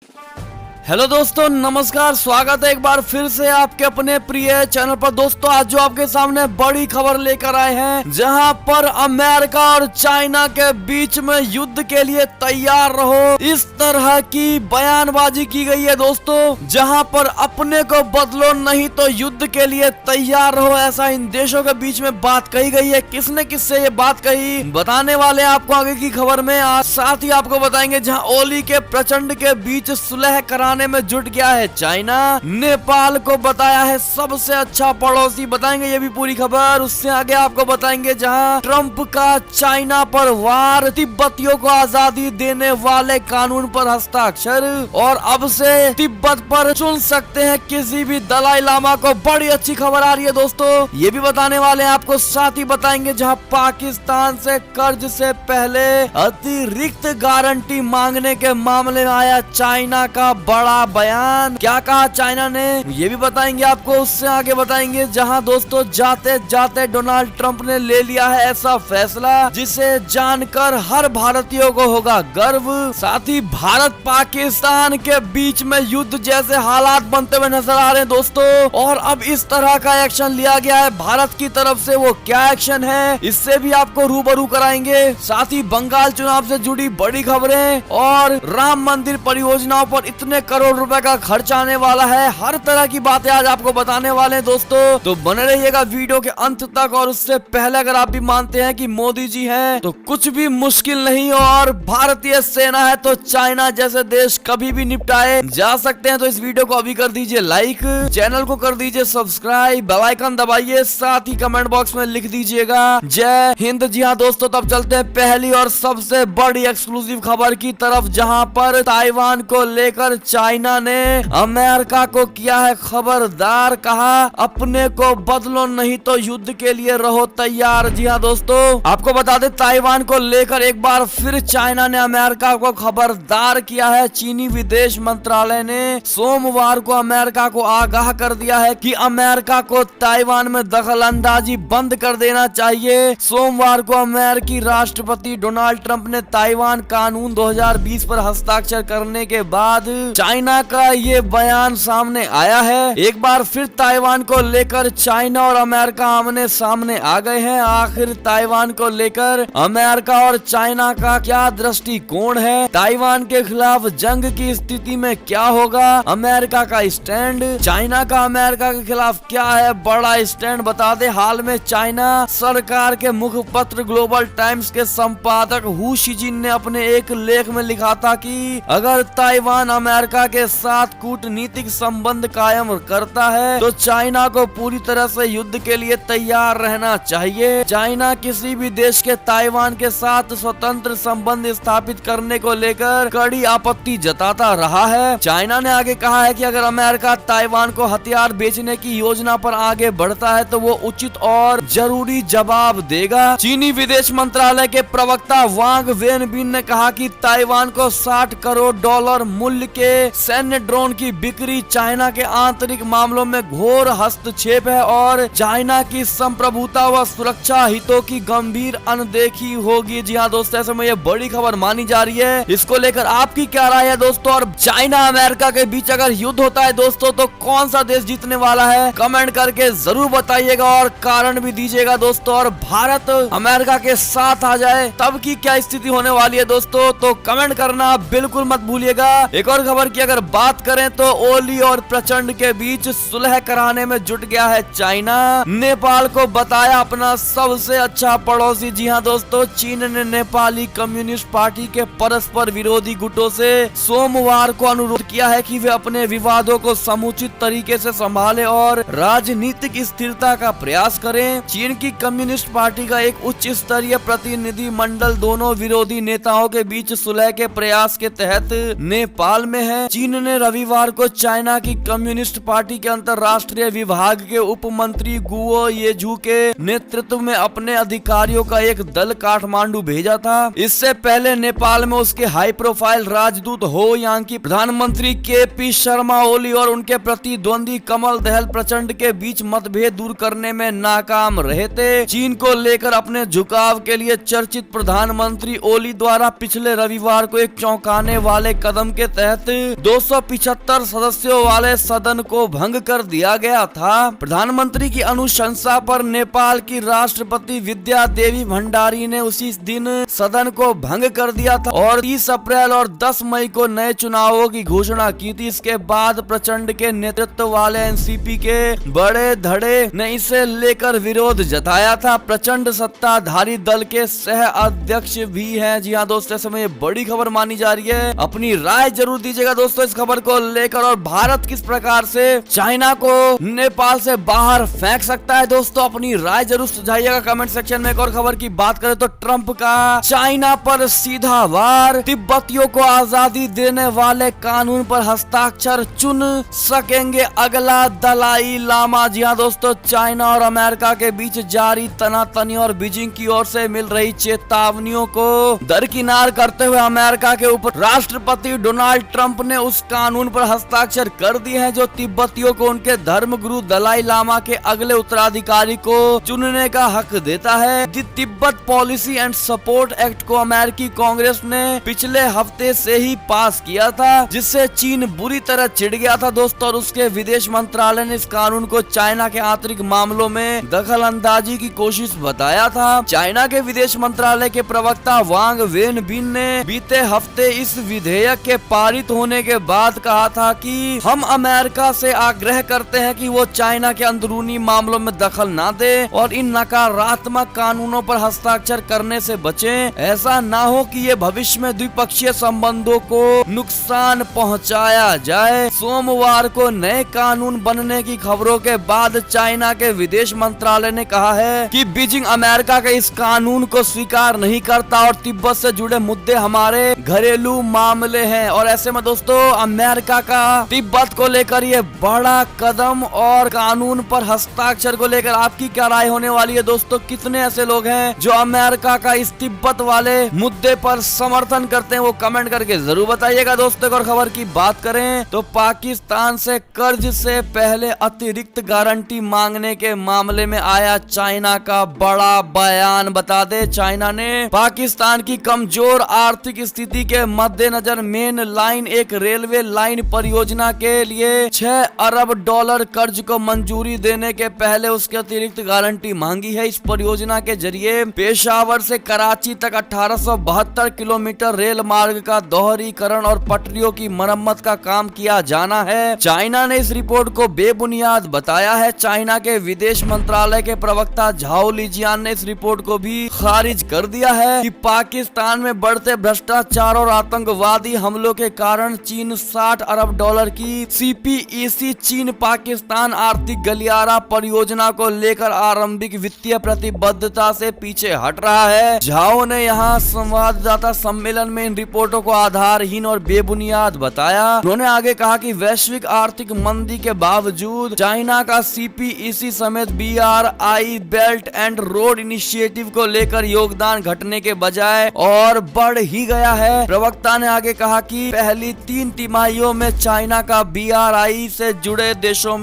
Hello दोस्तों, नमस्कार। स्वागत है एक बार फिर से आपके अपने प्रिय चैनल पर। दोस्तों, आज जो आपके सामने बड़ी खबर लेकर आए हैं, जहां पर अमेरिका और चाइना के बीच में युद्ध के लिए तैयार रहो, इस तरह की बयानबाजी की गई है। दोस्तों, जहां पर अपने को बदलो नहीं तो युद्ध के लिए तैयार रहो, ऐसा इन देशों के बीच में बात कही गई है। किसने किससे ये बात कही, बताने वाले आपको आगे की खबर में। आज साथ ही आपको बताएंगे, जहां ओली के प्रचंड के बीच सुलह कराने में जुट गया है चाइना, नेपाल को बताया है सबसे अच्छा पड़ोसी। बताएंगे ये भी पूरी खबर। उससे आगे आपको बताएंगे, जहां ट्रंप का चाइना पर वार, तिब्बतियों को आजादी देने वाले कानून पर हस्ताक्षर, और अब से तिब्बत पर चुन सकते हैं किसी भी दलाई लामा को। बड़ी अच्छी खबर आ रही है दोस्तों, ये भी बताने वाले हैं आपको। साथ ही बताएंगे, जहां पाकिस्तान से कर्ज से पहले अतिरिक्त गारंटी मांगने के मामले में आया चाइना का बड़ा बयान। क्या कहा चाइना ने, ये भी बताएंगे आपको। उससे आगे बताएंगे, जहां दोस्तों जाते जाते डोनाल्ड ट्रंप ने ले लिया है ऐसा फैसला जिसे जानकर हर भारतीयों को होगा गर्व। साथ ही भारत पाकिस्तान के बीच में युद्ध जैसे हालात बनते हुए नजर आ रहे हैं दोस्तों, और अब इस तरह का एक्शन लिया गया है भारत की तरफ से। वो क्या एक्शन है, इससे भी आपको रूबरू कराएंगे। साथ ही बंगाल चुनाव से जुड़ी बड़ी खबरें और राम मंदिर परियोजनाओं पर इतने करोड़ रुपए का खर्च आने वाला है, हर तरह की बातें आज आपको बताने वाले हैं दोस्तों। तो बने रहिएगा वीडियो के अंत तक। और उससे पहले, अगर आप भी मानते हैं कि मोदी जी हैं तो कुछ भी मुश्किल नहीं, और भारतीय सेना है तो चाइना जैसे देश कभी भी निपटाए जा सकते हैं। तो इस वीडियो को अभी कर दीजिए लाइक, चैनल को कर दीजिए सब्सक्राइब, बेल आइकन दबाइए, साथ ही कमेंट बॉक्स में लिख दीजिएगा जय हिंद। जी हाँ दोस्तों, तब चलते हैं पहली और सबसे बड़ी एक्सक्लूसिव खबर की तरफ, जहां पर ताइवान को लेकर चाइना ने अमेरिका को किया है खबरदार। कहा, अपने को बदलो नहीं तो युद्ध के लिए रहो तैयार। जी हाँ दोस्तों, आपको बता दें, ताइवान को लेकर एक बार फिर चाइना ने अमेरिका को खबरदार किया है। चीनी विदेश मंत्रालय ने सोमवार को अमेरिका को आगाह कर दिया है कि अमेरिका को ताइवान में दखल अंदाजी बंद कर देना चाहिए। सोमवार को अमेरिकी राष्ट्रपति डोनाल्ड ट्रंप ने ताइवान कानून 2020 पर हस्ताक्षर करने के बाद चाइना का ये बयान सामने आया है। एक बार फिर ताइवान को लेकर चाइना और अमेरिका आमने सामने आ गए हैं। आखिर ताइवान को लेकर अमेरिका और चाइना का क्या दृष्टिकोण है, ताइवान के खिलाफ जंग की स्थिति में क्या होगा, अमेरिका का स्टैंड, चाइना का अमेरिका के खिलाफ क्या है बड़ा स्टैंड, बता दे। हाल में चाइना सरकार के मुखपत्र ग्लोबल टाइम्स के संपादक हु शिजिन ने अपने एक लेख में लिखा था कि अगर ताइवान अमेरिका के साथ कूटनीतिक संबंध कायम करता है तो चाइना को पूरी तरह से युद्ध के लिए तैयार रहना चाहिए। चाइना किसी भी देश के ताइवान के साथ स्वतंत्र संबंध स्थापित करने को लेकर कड़ी आपत्ति जताता रहा है। चाइना ने आगे कहा है कि अगर अमेरिका ताइवान को हथियार बेचने की योजना पर आगे बढ़ता है तो वो उचित और जरूरी जवाब देगा। चीनी विदेश मंत्रालय के प्रवक्ता वांग वेनबिन ने कहा कि ताइवान को $60 करोड़ मूल्य के सैन्य ड्रोन की बिक्री चाइना के आंतरिक मामलों में घोर हस्तक्षेप है और चाइना की संप्रभुता व सुरक्षा हितों की गंभीर अनदेखी होगी। जी हाँ दोस्तों, ऐसे में ये बड़ी खबर मानी जा रही है। इसको लेकर आपकी क्या राय है दोस्तों, और चाइना अमेरिका के बीच अगर युद्ध होता है दोस्तों तो कौन सा देश जीतने वाला है, कमेंट करके जरूर बताइएगा और कारण भी दीजिएगा दोस्तों। और भारत अमेरिका के साथ आ जाए तब की क्या स्थिति होने वाली है दोस्तों, तो कमेंट करना बिल्कुल मत भूलिएगा। एक और खबर की अगर बात करें तो ओली और प्रचंड के बीच सुलह कराने में जुट गया है चाइना, नेपाल को बताया अपना सबसे अच्छा पड़ोसी। जी हाँ दोस्तों, चीन ने नेपाली कम्युनिस्ट पार्टी के परस्पर विरोधी गुटों से सोमवार को अनुरोध किया है कि वे अपने विवादों को समुचित तरीके से संभाले और राजनीतिक स्थिरता का प्रयास करें। चीन की कम्युनिस्ट पार्टी का एक उच्च स्तरीय प्रतिनिधि मंडल दोनों विरोधी नेताओं के बीच सुलह के प्रयास के तहत नेपाल में है। चीन ने रविवार को चाइना की कम्युनिस्ट पार्टी के अंतर्राष्ट्रीय विभाग के उप मंत्री गुओ येझू के नेतृत्व में अपने अधिकारियों का एक दल काठमांडू भेजा था। इससे पहले नेपाल में उसके हाई प्रोफाइल राजदूत हो यांग की प्रधानमंत्री के.पी. शर्मा ओली और उनके प्रतिद्वंदी कमल दहल प्रचंड के बीच मतभेद दूर करने में नाकाम रहे थे। चीन को लेकर अपने झुकाव के लिए चर्चित प्रधानमंत्री ओली द्वारा पिछले रविवार को एक चौंकाने वाले कदम के तहत 275 सदस्यों वाले सदन को भंग कर दिया गया था। प्रधानमंत्री की अनुशंसा पर नेपाल की राष्ट्रपति विद्या देवी भंडारी ने उसी दिन सदन को भंग कर दिया था और 30 अप्रैल और 10 मई को नए चुनावों की घोषणा की थी। इसके बाद प्रचंड के नेतृत्व वाले एनसीपी के बड़े धड़े ने इसे लेकर विरोध जताया था। प्रचंड सत्ताधारी दल के सह अध्यक्ष भी हैं। जी हाँ दोस्तों, समय ये बड़ी खबर मानी जा रही है। अपनी राय जरूर दीजिएगा दोस्तों इस खबर को लेकर, और भारत किस प्रकार से चाइना को नेपाल से बाहर फेंक सकता है। दोस्तों अपनी राय जरूर सुझाइएगा कमेंट सेक्शन में। एक और खबर की बात करें तो ट्रंप का चाइना पर सीधा वार, तिब्बतियों को आजादी देने वाले कानून पर हस्ताक्षर चुन सकेंगे अगला दलाई लामा। जी हाँ दोस्तों, चाइना और अमेरिका के बीच जारी तनातनी और बीजिंग की ओर से मिल रही चेतावनियों को दरकिनार करते हुए अमेरिका के ऊपर राष्ट्रपति डोनाल्ड ट्रंप ने उस कानून पर हस्ताक्षर कर दिए हैं जो तिब्बतियों को उनके धर्म गुरु दलाई लामा के अगले उत्तराधिकारी को चुनने का हक देता है। The Tibet policy and support act को अमेरिकी कांग्रेस ने पिछले हफ्ते से ही पास किया था, जिससे चीन बुरी तरह चिढ़ गया था दोस्तों, और उसके विदेश मंत्रालय ने इस कानून को चाइना के आंतरिक मामलों में दखल अंदाजी की कोशिश बताया था। चाइना के विदेश मंत्रालय के प्रवक्ता वांग वेनबिन ने बीते हफ्ते इस विधेयक के पारित होने के बाद कहा था कि हम अमेरिका से आग्रह करते हैं कि वो चाइना के अंदरूनी मामलों में दखल ना दे और इन नकारात्मक कानूनों पर हस्ताक्षर करने से बचें। ऐसा ना हो कि ये भविष्य में द्विपक्षीय संबंधों को नुकसान पहुंचाया जाए। सोमवार को नए कानून बनने की खबरों के बाद चाइना के विदेश मंत्रालय ने कहा है कि बीजिंग अमेरिका के इस कानून को स्वीकार नहीं करता और तिब्बत से जुड़े मुद्दे हमारे घरेलू मामले हैं। और ऐसे में दोस्तों अमेरिका का तिब्बत को लेकर ये बड़ा कदम और कानून पर हस्ताक्षर को लेकर आपकी क्या राय होने वाली है दोस्तों? कितने ऐसे लोग हैं जो अमेरिका का इस तिब्बत वाले मुद्दे पर समर्थन करते हैं, वो कमेंट करके जरूर बताइएगा दोस्तों। और खबर की बात करें तो पाकिस्तान से कर्ज से पहले अतिरिक्त गारंटी मांगने के मामले में आया चाइना का बड़ा बयान। बता दे, चाइना ने पाकिस्तान की कमजोर आर्थिक स्थिति के मद्देनजर मेन लाइन एक रेलवे लाइन परियोजना के लिए 6 अरब डॉलर कर्ज को मंजूरी देने के पहले उसके अतिरिक्त गारंटी मांगी है। इस परियोजना के जरिए पेशावर से कराची तक 1872 किलोमीटर रेल मार्ग का दोहरीकरण और पटरियों की मरम्मत का काम किया जाना है। चाइना ने इस रिपोर्ट को बेबुनियाद बताया है। चाइना के विदेश मंत्रालय के प्रवक्ता झाओ लिजियान ने इस रिपोर्ट को भी खारिज कर दिया है कि पाकिस्तान में बढ़ते भ्रष्टाचार और आतंकवादी हमलों के कारण चीन 60 अरब डॉलर की CPEC चीन पाकिस्तान आर्थिक गलियारा परियोजना को लेकर आरंभिक वित्तीय प्रतिबद्धता से पीछे हट रहा है। झाओ ने यहाँ संवाददाता सम्मेलन में इन रिपोर्टों को आधारहीन और बेबुनियाद बताया। उन्होंने आगे कहा कि वैश्विक आर्थिक मंदी के बावजूद चाइना का CPEC समेत BRI belt and road initiative को लेकर योगदान घटने के बजाय और बढ़ ही गया है। प्रवक्ता ने आगे कहा कि पहली 3 तिमाहियों में चाइना का BRI से जुड़े देशों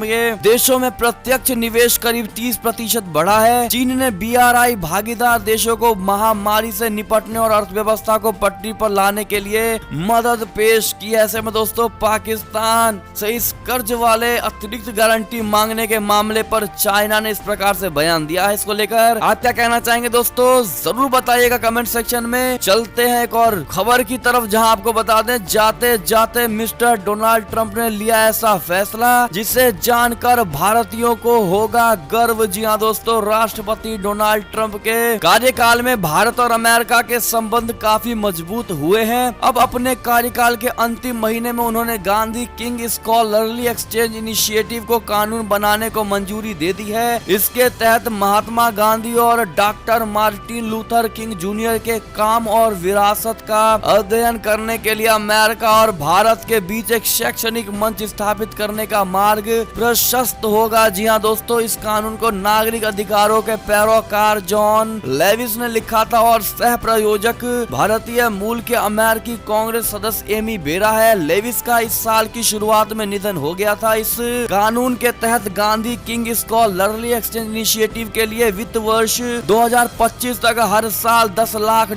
में प्रत्यक्ष निवेश करीब 30% बढ़ा है। चीन ने BRI भागीदार देशों को महामारी से निपटने और अर्थव्यवस्था को पटरी पर लाने के लिए मदद पेश की। ऐसे में दोस्तों पाकिस्तान से इस कर्ज वाले अतिरिक्त गारंटी मांगने के मामले पर चाइना ने इस प्रकार से बयान दिया है। इसको लेकर आप क्या कहना चाहेंगे दोस्तों, जरूर बताइएगा कमेंट सेक्शन में। चलते हैं एक और खबर की तरफ, जहां आपको बता दें जाते जाते मिस्टर डोनाल्ड ट्रंप ने लिया ऐसा फैसला जिसे जानकर भारतीयों को होगा गर्व। जी हाँ दोस्तों, राष्ट्रपति डोनाल्ड ट्रंप के कार्यकाल में भारत और अमेरिका के संबंध काफी मजबूत हुए हैं। अब अपने कार्यकाल के अंतिम महीने में उन्होंने Gandhi king scholarly exchange initiative को कानून बनाने को मंजूरी दे दी है। इसके तहत महात्मा गांधी और doctor Martin Luther king junior के काम और विरासत का अध्ययन करने के लिए अमेरिका और भारत के बीच एक शैक्षणिक मंच स्थापित करने का मार्ग प्रशस्त होगा। जी हाँ दोस्तों, इस कानून को नागरिक अधिकारों के पैरोकार जॉन लेविस ने लिखा था और सह प्रायोजक भारतीय मूल के अमेरिकी कांग्रेस सदस्य एमी बेरा है। लेविस का इस साल की शुरुआत में निधन हो गया था। इस कानून के तहत Gandhi king scholarly exchange initiative के लिए वित्त वर्ष 2025 तक हर साल $10 लाख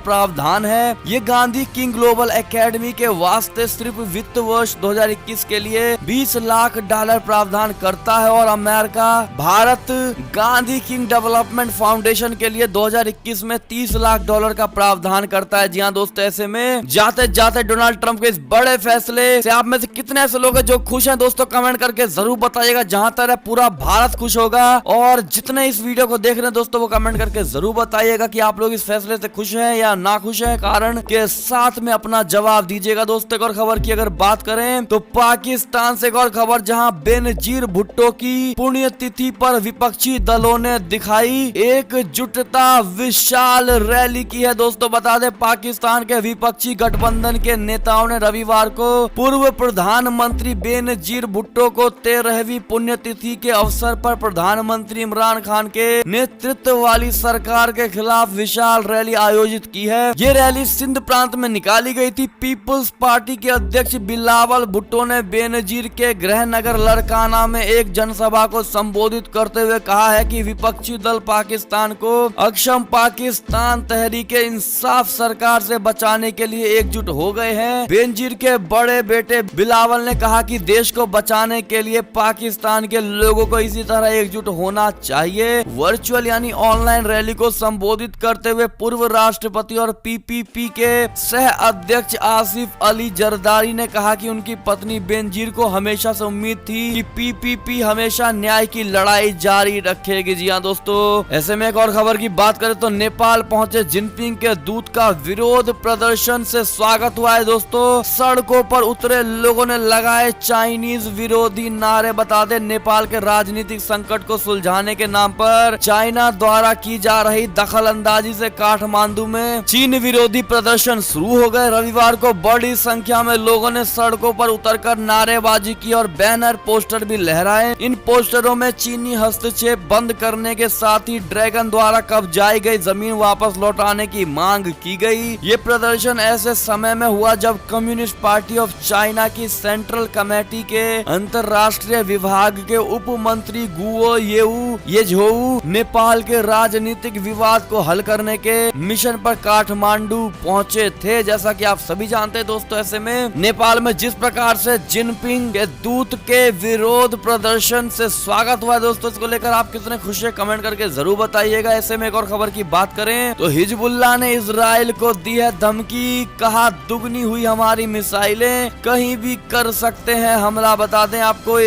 प्रावधान है। ये गांधी किंग ग्लोबल एकेडमी के वास्ते से सिर्फ वित्त वर्ष 2021 के लिए $20 लाख प्रावधान करता है और America Bharat Gandhi king development foundation के लिए 2021 में $30 लाख का प्रावधान करता है। जी हाँ दोस्तों, ऐसे में जाते जाते डोनाल्ड ट्रंप के इस बड़े फैसले से आप में से कितने ऐसे लोग हैं जो खुश हैं दोस्तों, कमेंट करके जरूर बताइएगा। जहां तक है पूरा भारत खुश होगा और जितने इस वीडियो को देख रहे हैं दोस्तों वो कमेंट करके जरूर बताइएगा कि आप लोग इस फैसले से खुश हैं या ना खुश हैं, कारण के साथ में अपना जवाब दीजिएगा। दोस्तों एक और खबर की अगर बात करें तो पाकिस्तान से एक और खबर, जहां बेनजीर भुट्टो की पुण्यतिथि पर विपक्षी दलों ने दिखाई एकजुटता, विशाल रैली की है। दोस्तों बता दें पाकिस्तान के विपक्षी गठबंधन के नेताओं ने रविवार को पूर्व प्रधानमंत्री बेनजीर भुट्टो को 13वीं पुण्यतिथि के अवसर पर प्रधानमंत्री इमरान खान के नेतृत्व वाली सरकार के खिलाफ विशाल रैली आयोजित की है। ये रैली सिंध प्रांत में निकाली गई थी। पीपुल्स पार्टी के अध्यक्ष बिलावल भुट्टो ने बेनजीर के गृह नगर लड़काना में एक जनसभा को संबोधित करते हुए कहा है कि विपक्षी दल पाकिस्तान को अक्षम पाकिस्तान तहरीके इंसाफ सरकार से बचाने के लिए एकजुट हो गए हैं। बेनजीर के बड़े बेटे बिलावल ने कहा कि देश को बचाने के लिए पाकिस्तान के लोगों को इसी तरह एकजुट होना चाहिए। वर्चुअल यानी ऑनलाइन रैली को संबोधित करते हुए पूर्व राष्ट्रपति और पीपीपी के सह अध्यक्ष आसिफ अली जरदारी ने कहा कि उनकी पत्नी बेनजीर को हमेशा से उम्मीद थी कि पीपीपी हमेशा न्याय की लड़ाई जारी रखेगी। जी हाँ दोस्तों, ऐसे में एक और खबर की बात करें तो नेपाल पहुंचे जिनपिंग के दूत का विरोध प्रदर्शन से स्वागत हुआ है। दोस्तों सड़कों पर उतरे लोगों ने लगाए चाइनीज विरोधी नारे। बता दें नेपाल के राजनीतिक संकट को सुलझाने के नाम पर चाइना द्वारा की जा रही दखल अंदाजी से काठमांडू में चीन विरोधी प्रदर्शन शुरू हो गए। रविवार को बड़ी संख्या में लोगों ने सड़कों पर उतरकर नारेबाजी की और बैनर पोस्टर भी लहराए। इन पोस्टरों में चीनी हस्तक्षेप बंद करने के साथ ही ड्रैगन द्वारा कब्जाई गई जमीन वापस लौटाने की मांग की गई। ये प्रदर्शन ऐसे समय में हुआ जब कम्युनिस्ट पार्टी ऑफ चाइना की सेंट्रल कमेटी के अंतर्राष्ट्रीय विभाग के उप मंत्री गुओ येझोउ नेपाल के राजनीतिक विवाद को हल करने के मिशन पर काठमांडू पहुंचे थे। जैसा कि आप सभी जानते हैं दोस्तों, ऐसे में नेपाल में जिस प्रकार से जिनपिंग के दूत के विरोध प्रदर्शन से स्वागत हुआ दोस्तों, इसको लेकर आप कितने खुश हैं कमेंट करके जरूर बताइएगा। ऐसे में एक और खबर की बात करें तो हिजबुल्लाह ने इजराइल को दी है धमकी, कहा दुगनी हुई हमारी मिसाइलें, कहीं भी कर सकते हैं हमला। बता दें आपको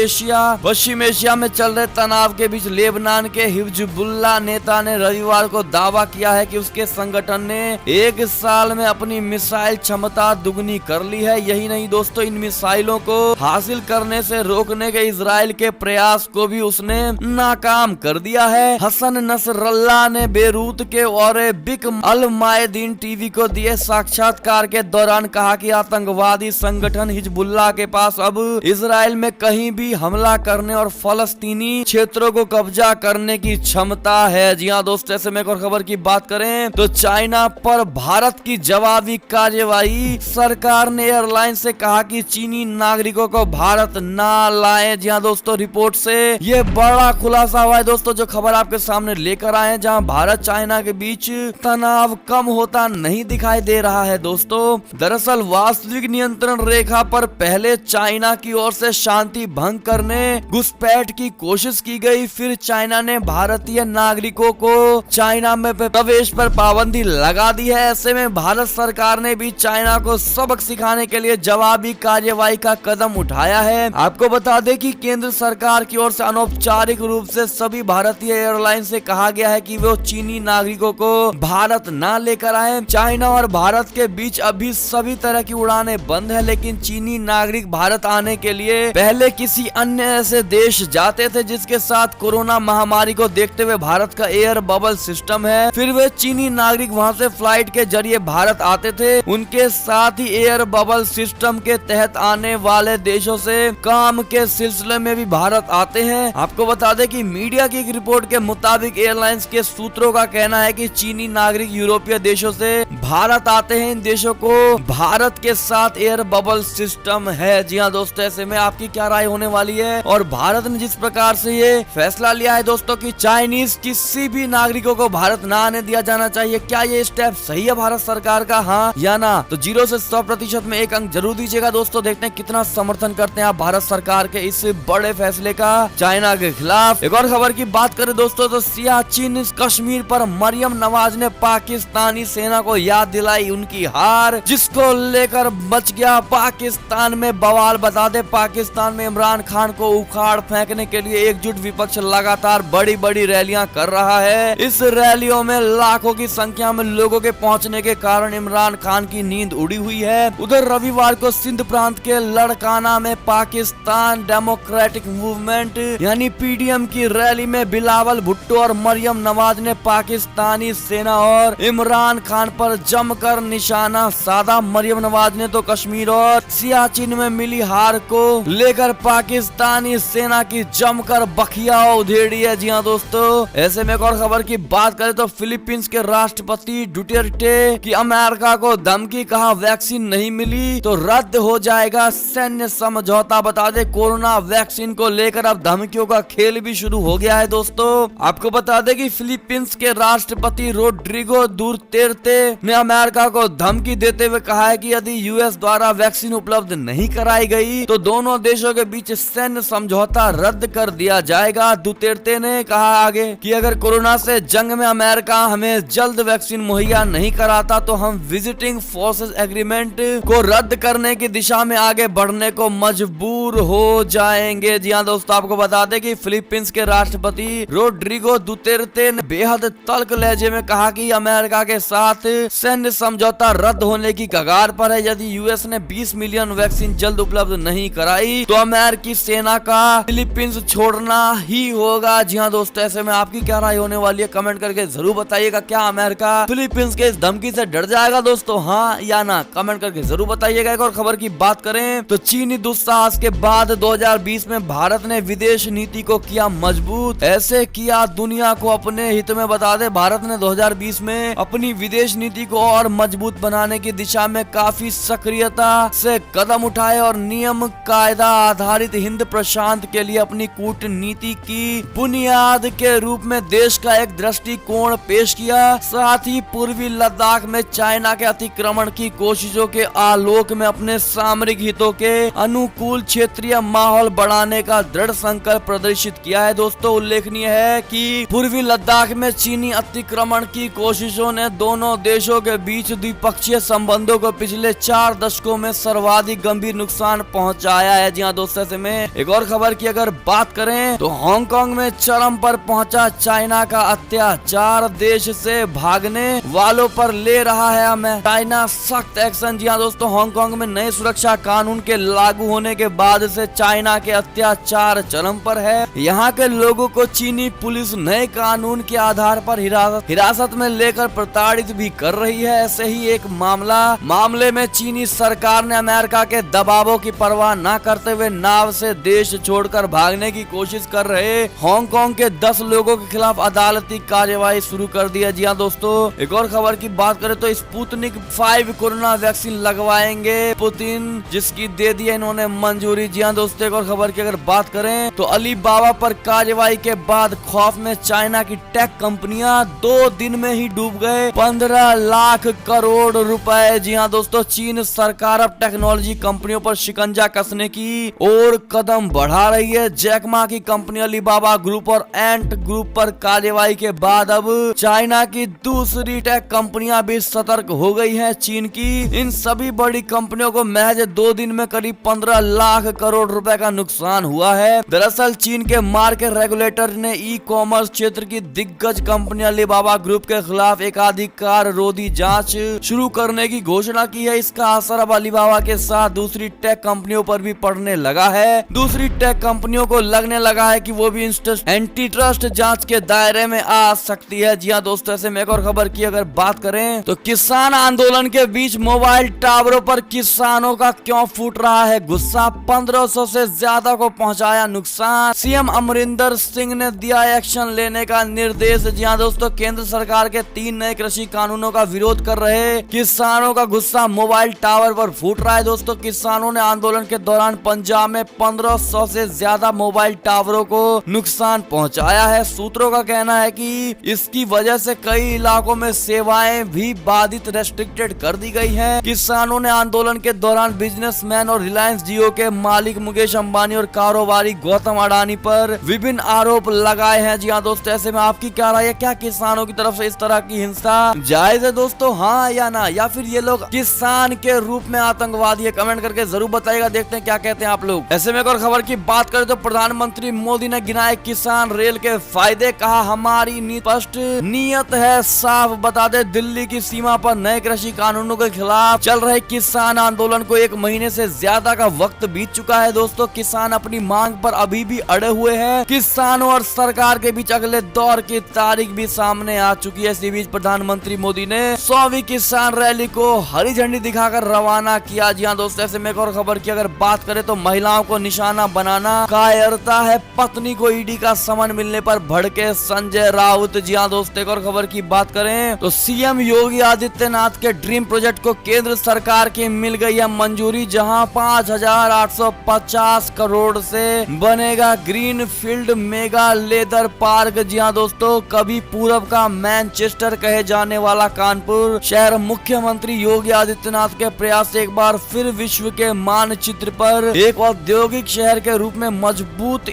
पश्चिम एशिया में चल रहे तनाव के बीच लेबनान के हिजबुल्लाह नेता ने रविवार को दावा किया है कि उसके संगठन ने एक साल में अपनी मिसाइल क्षमता दुगनी कर ली है। यही नहीं दोस्तों, इन मिसाइलों को हासिल करने से रोकने के इजराइल के प्रयास को भी उसने नाकाम कर दिया है। हसन नसरल्लाह ने बेरूत के अरेबिक अल मायदीन टीवी को दिए साक्षात्कार के दौरान कहा कि आतंकवादी संगठन हिजबुल्लाह के पास अब इजराइल में कहीं भी हमला करने और फलस्तीनी क्षेत्रों को कब्जा करने की क्षमता है। जी हाँ दोस्तों, ऐसे में एक और खबर की बात करें तो चाइना पर भारत की जवाबी कार्यवाही, सरकार ने एयरलाइन से कहा कि चीनी नागरिकों को भारत ना लाए। जी हाँ दोस्तों, रिपोर्ट से ये बड़ा खुलासा हुआ है दोस्तों, जो खबर आपके सामने लेकर आए हैं, जहां भारत चाइना के बीच तनाव कम होता नहीं दिखाई दे रहा है। दोस्तों दरअसल वास्तविक नियंत्रण रेखा पर पहले चाइना की ओर से शांति भंग करने घुसपैठ की कोशिश की गई, फिर चाइना ने भारतीय नागरिकों को चाइना में प्रवेश पर पाबंदी लगा दी है। ऐसे में भारत सरकार ने भी चाइना को सबक सिखाने के लिए जवाबी कार्यवाही का कदम उठाया है। आपको बता दें कि केंद्र सरकार की ओर से अनौपचारिक रूप से सभी भारतीय एयरलाइन से कहा गया है कि वो चीनी नागरिकों को भारत ना लेकर आए। चाइना और भारत के बीच अभी सभी तरह की उड़ानें बंद है, लेकिन चीनी नागरिक भारत आने के लिए पहले किसी अन्य ऐसे देश जाते थे जिसके साथ कोरोना महामारी को देखते हुए भारत का एयर बबल सिस्टम है। फिर वे चीनी नागरिक वहां से फ्लाइट के जरिए भारत आते थे। उनके साथ ही एयर बबल सिस्टम के तहत आने वाले देशों से काम के सिलसिले में भी भारत आते हैं। आपको बता दें कि मीडिया की एक रिपोर्ट के मुताबिक एयरलाइंस के सूत्रों का कहना है कि चीनी नागरिक यूरोपीय देशों से भारत आते हैं। इन देशों को भारत के साथ एयर बबल सिस्टम है। जी हाँ दोस्तों, ऐसे में आपकी क्या राय होने वाली है? और भारत ने जिस प्रकार से ये फैसला लिया है दोस्तों कि चाइनीज किसी भी नागरिकों को भारत ना आने दिया जाना चाहिए, क्या ये स्टेप सही है भारत सरकार का, हाँ या ना? तो 0 से 100% में एक अंक जरूर दीजिएगा दोस्तों। देखते हैं कितना समर्थन करते हैं आप भारत सरकार के इस बड़े फैसले का चाइना के खिलाफ। एक और खबर की बात करें दोस्तों तो सियाचिन कश्मीर पर मरियम नवाज ने पाकिस्तानी सेना को याद दिलाई उनकी हार, जिसको लेकर मच गया पाकिस्तान में बवाल। बता दे पाकिस्तान में इमरान खान को उखाड़ फेंकने के लिए एकजुट विपक्ष लगातार बड़ी बड़ी रैलियां कर रहा है। इस रैलियों में लाखों की संख्या में लोगों के पहुंचने के कारण इमरान खान की नींद उड़ी हुई है। उधर रविवार को सिंध प्रांत के लड़काना में पाकिस्तान डेमोक्रेटिक मूवमेंट यानी पीडीएम की रैली में बिलावल भुट्टो और मरियम नवाज ने पाकिस्तानी सेना और इमरान खान पर जमकर निशाना साधा। मरियम नवाज ने तो कश्मीर और सियाचिन में मिली हार को लेकर पाकिस्तानी सेना की जमकर बखिया उधेड़ी है। जी हाँ दोस्तों, ऐसे में एक और खबर की बात करें तो फिलीपींस के राष्ट्रपति डुटेर्टे की अमेरिका को धमकी, कहा वैक्सीन नहीं मिली तो रद्द हो जाएगा सैन्य समझौता। बता दे कोरोना वैक्सीन को लेकर अब धमकियों का खेल भी शुरू हो गया है दोस्तों। आपको बता दे कि फिलीपींस के राष्ट्रपति रोड्रिगो दुतेर्ते ने अमेरिका को धमकी देते हुए कहा है कि यदि यूएस द्वारा वैक्सीन उपलब्ध नहीं कराई गई तो दोनों देशों के बीच सैन्य समझौता रद्द कर दिया जाएगा। दुतेर्ते ने कहा आगे कि अगर कोरोना से जंग में अमेरिका हमें जल्द वैक्सीन मुहैया नहीं कराता तो हम विजिटिंग फोर्सेस एग्रीमेंट को रद्द करने की दिशा में आगे बढ़ने को मजबूर हो जाएंगे। जी हाँ दोस्तों, आपको बता दें कि फिलीपींस के राष्ट्रपति रोड्रिगो दुतेर्ते ने बेहद तल्ख लहजे में कहा कि अमेरिका के साथ सैन्य समझौता रद्द होने की कगार पर है। यदि यूएस ने 20 मिलियन वैक्सीन जल्द उपलब्ध नहीं कराई तो अमेरिकी सेना का फिलीपींस छोड़ना ही होगा। जी हाँ दोस्तों, ऐसे में आपकी क्या राय होने वाली है कमेंट करके जरूर बताइएगा। क्या अमेरिका फिलीपींस के इस धमकी से डर जाएगा दोस्तों, हाँ या ना, कमेंट करके जरूर बताइएगा। एक और खबर की बात करें तो चीनी दुस्साहस के बाद 2020 में भारत ने विदेश नीति को किया मजबूत, ऐसे किया दुनिया को अपने हित में। बता दे भारत ने 2020 में अपनी विदेश नीति को और मजबूत बनाने की दिशा में काफी सक्रियता से कदम उठाए और नियम कायदा आधारित हिंद प्रशांत के लिए अपनी कूटनीति की बुनियाद के रूप में देश का एक दृष्टिकोण पेश किया। साथ ही पूर्वी लद्दाख में चाइना के अतिक्रमण की कोशिशों के आलोक में अपने सामरिक हितों के अनुकूल क्षेत्रीय माहौल बढ़ाने का दृढ़ संकल्प प्रदर्शित किया है। दोस्तों उल्लेखनीय है कि पूर्वी लद्दाख में चीनी अतिक्रमण की कोशिशों ने दोनों देशों के बीच द्विपक्षीय संबंधों को पिछले 4 दशकों में सर्वाधिक गंभीर नुकसान पहुंचाया है। जी हाँ दोस्तों, ऐसे में एक और खबर की अगर बात करें तो हांगकांग में चरम पर पहुंचा चाइना का अत्याचार, देश से भागने वालों पर ले रहा है हमें चाइना सख्त एक्शन। जी हाँ दोस्तों, हांगकांग में नए सुरक्षा कानून के लागू होने के बाद से चाइना के अत्याचार चरम पर है। यहाँ के लोगों को चीनी पुलिस नए कानून के आधार पर हिरासत में लेकर प्रताड़ित भी कर रही है। ऐसे ही एक मामले में चीनी सरकार ने अमेरिका के दबावों की परवाह न करते हुए नाव से देश छोड़कर भागने की कोशिश कर रहे हांगकांग के 10 लोगों के खिलाफ अदालती कार्यवाही शुरू कर दी है। जी हाँ दोस्तों, एक और खबर की बात करें तो स्पुतनिक 5 कोरोना वैक्सीन लगवाएंगे पुतिन, जिसकी दे दी है इन्होंने मंजूरी। जी हाँ दोस्तों, एक और खबर की अगर बात करें तो अलीबाबा पर कार्यवाही के बाद खौफ में चाइना की टेक कंपनियां 2 दिन में ही डूब गए 15 लाख करोड़ रुपए। जी हाँ दोस्तों, चीन सरकार अब टेक्नोलॉजी कंपनियों पर शिकंजा कसने की और कदम बढ़ा रही है। जैकमा की कंपनी अलीबाबा ग्रुप और एंट ग्रुप पर कार्यवाही के बाद अब चाइना की दूसरी टेक कंपनियां भी सतर्क हो गई हैं। चीन की इन सभी बड़ी कंपनियों को महज 2 दिन में करीब 15 लाख करोड़ रुपए का नुकसान हुआ है। दरअसल चीन के मार्केट रेगुलेटर ने ई कॉमर्स क्षेत्र की दिग्गज कंपनी अलीबाबा ग्रुप के खिलाफ एकाधिकार रोधी जांच शुरू करने की घोषणा की है। इसका असर अब अलीबाबा के साथ दूसरी टेक कंपनियों पर भी पड़ने लगा है। दूसरी टेक कंपनियों को लगने लगा है कि वो भी एंटी ट्रस्ट जांच के दायरे में आ सकती है। जी हाँ दोस्तों, ऐसे में एक और खबर की अगर बात करें तो किसान आंदोलन के बीच मोबाइल टावरों पर किसानों का क्यों फूट रहा है गुस्सा, 1500 से ज्यादा को पहुंचाया नुकसान, सीएम अमरिंदर सिंह ने दिया एक्शन लेने का निर्देश। जी हाँ दोस्तों, केंद्र सरकार के 3 नए कृषि कानूनों का विरोध कर रहे किसानों का गुस्सा मोबाइल टावर पर फूट रहा है। दोस्तों, किसानों ने आंदोलन के दौरान पंजाब में 1500 से ज्यादा मोबाइल टावरों को नुकसान पहुंचाया है। सूत्रों का कहना है कि इसकी वजह से कई इलाकों में सेवाएं भी बाधित रेस्ट्रिक्टेड कर दी गई हैं। किसानों उन्होंने आंदोलन के दौरान बिजनेसमैन और रिलायंस जियो के मालिक मुकेश अंबानी और कारोबारी गौतम अडानी पर विभिन्न आरोप लगाए हैं। जी हाँ दोस्तों, ऐसे में आपकी क्या राय है? क्या किसानों की तरफ से इस तरह की हिंसा जायज है दोस्तों, हाँ या ना? या फिर ये लोग किसान के रूप में आतंकवादी है? कमेंट करके जरूर बताइएगा, देखते हैं क्या कहते हैं आप लोग। ऐसे में एक और खबर की बात करें तो प्रधानमंत्री मोदी ने गिनाए किसान रेल के फायदे, कहा हमारी स्पष्ट नियत है साफ। बता दे, दिल्ली की सीमा पर नए कृषि कानूनों के खिलाफ चल रहे किसान आंदोलन को 1 महीने से ज्यादा का वक्त बीत चुका है दोस्तों। किसान अपनी मांग पर अभी भी अड़े हुए हैं। किसानों और सरकार के बीच अगले दौर की तारीख भी सामने आ चुकी है। इसी बीच प्रधानमंत्री मोदी ने 100वीं किसान रैली को हरी झंडी दिखाकर रवाना किया। जी हाँ दोस्तों, ऐसे में एक और खबर की अगर बात करें तो महिलाओं को निशाना बनाना कायरता है, पत्नी को ईडी का समन मिलने पर भड़के संजय राउत। जी हाँ दोस्तों, एक और खबर की बात करें तो सीएम योगी आदित्यनाथ के ड्रीम प्रोजेक्ट को केंद्र सरकार की मिल गई है मंजूरी, जहां 5,850 करोड़ से बनेगा green field mega leather park. जी हाँ दोस्तों, कभी पूरब का मैनचेस्टर कहे जाने वाला कानपुर शहर मुख्यमंत्री योगी आदित्यनाथ के प्रयास से एक बार फिर विश्व के मानचित्र पर एक औद्योगिक शहर के रूप में मजबूत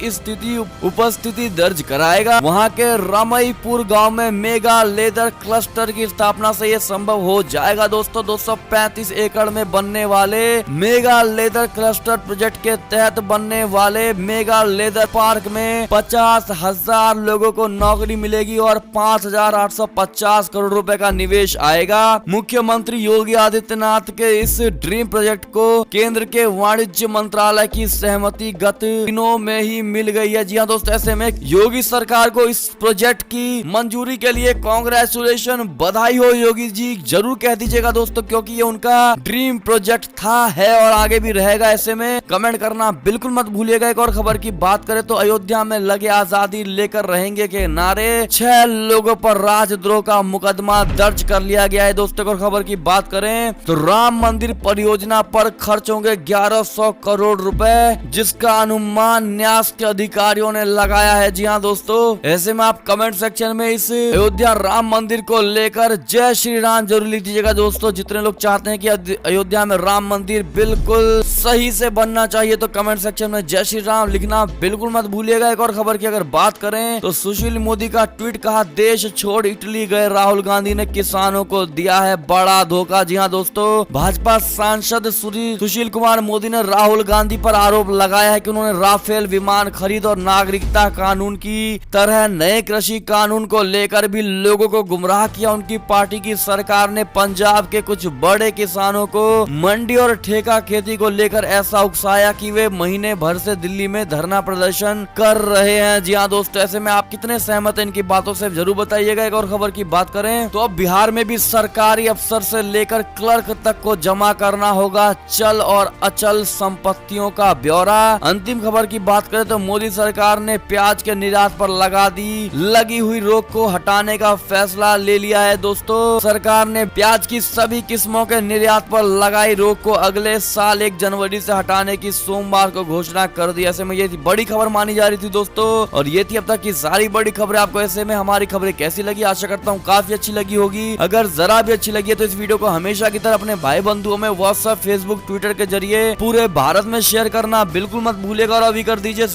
उपस्थिति दर्ज कराएगा। वहां के रमईपुर गांव में मेगा लेदर क्लस्टर की स्थापना से ये संभव हो जाएगा दोस्तों। 235 एकड़ में बनने वाले मेगा लेदर क्लस्टर प्रोजेक्ट के तहत बनने वाले मेगा लेदर पार्क में 50,000 लोगों को नौकरी मिलेगी और 5,850 करोड़ रुपए का निवेश आएगा। मुख्यमंत्री योगी आदित्यनाथ के इस ड्रीम प्रोजेक्ट को केंद्र के वाणिज्य मंत्रालय की सहमति गत दिनों में ही मिल गई है। जी हाँ दोस्तों, ऐसे में योगी सरकार को इस प्रोजेक्ट की मंजूरी के लिए कांग्रेचुलेशन, बधाई हो योगी जी, जरूर कह दीजिएगा दोस्तों, क्योंकि ये उनका ड्रीम प्रोजेक्ट था, है और आगे भी रहेगा। ऐसे में कमेंट करना बिल्कुल मत भूलिएगा। एक और खबर की बात करें तो अयोध्या में लगे आजादी लेकर रहेंगे के नारे, 6 लोगों पर राजद्रोह का मुकदमा दर्ज कर लिया गया है दोस्तों। और खबर की बात करें तो राम मंदिर परियोजना पर खर्च होंगे 1100 करोड़ रुपए, जिसका अनुमान न्यास के अधिकारियों ने लगाया है। जी हाँ दोस्तों, ऐसे में आप कमेंट सेक्शन में इस अयोध्या राम मंदिर को लेकर जय श्री राम जरूर लिख दीजिएगा दोस्तों। जितने लोग चाहते हैं कि अयोध्या में राम मंदिर बिल्कुल सही से बनना चाहिए तो कमेंट सेक्शन में जय श्री राम लिखना बिल्कुल मत भूलिएगा। एक और खबर की अगर बात करें तो सुशील मोदी का ट्वीट, कहा देश छोड़ इटली गए राहुल गांधी ने किसानों को दिया है बड़ा धोखा। जी हाँ दोस्तों, भाजपा सांसद सुशील कुमार मोदी ने राहुल गांधी पर आरोप लगाया है कि उन्होंने राफेल विमान खरीद और नागरिकता कानून की तरह नए कृषि कानून को लेकर भी लोगों को गुमराह किया। उनकी पार्टी की सरकार ने पंजाब के कुछ बड़े किसानों को मंडी और ठेका खेती को लेकर ऐसा उकसाया कि वे महीने भर से दिल्ली में धरना प्रदर्शन कर रहे हैं। जी हाँ दोस्तों, ऐसे में आप कितने सहमत हैं इनकी बातों से जरूर बताइएगा। एक और खबर की बात करें तो अब बिहार में भी सरकारी अफसर से लेकर क्लर्क तक को जमा करना होगा चल और अचल संपत्तियों का ब्यौरा। अंतिम खबर की बात करें तो मोदी सरकार ने प्याज के निर्यात पर लगी हुई रोक को हटाने का फैसला ले लिया है दोस्तों। सरकार ने प्याज की सभी किस्मों के निर्यात पर लगाई रोक को अगले साल 1 जनवरी से हटाने की सोमवार को घोषणा कर दी। ऐसे में ये बड़ी खबर मानी जा रही थी दोस्तों, और ये थी अब तक की सारी बड़ी खबरें। आपको ऐसे में हमारी खबरें कैसी लगी? आशा करता हूँ काफी अच्छी लगी होगी। अगर जरा भी अच्छी लगी है तो इस वीडियो को हमेशा की तरह अपने भाई बंधुओं में व्हाट्सएप, फेसबुक, ट्विटर के जरिए पूरे भारत में शेयर करना बिल्कुल मत भूलिएगा। और अभी कर दीजिए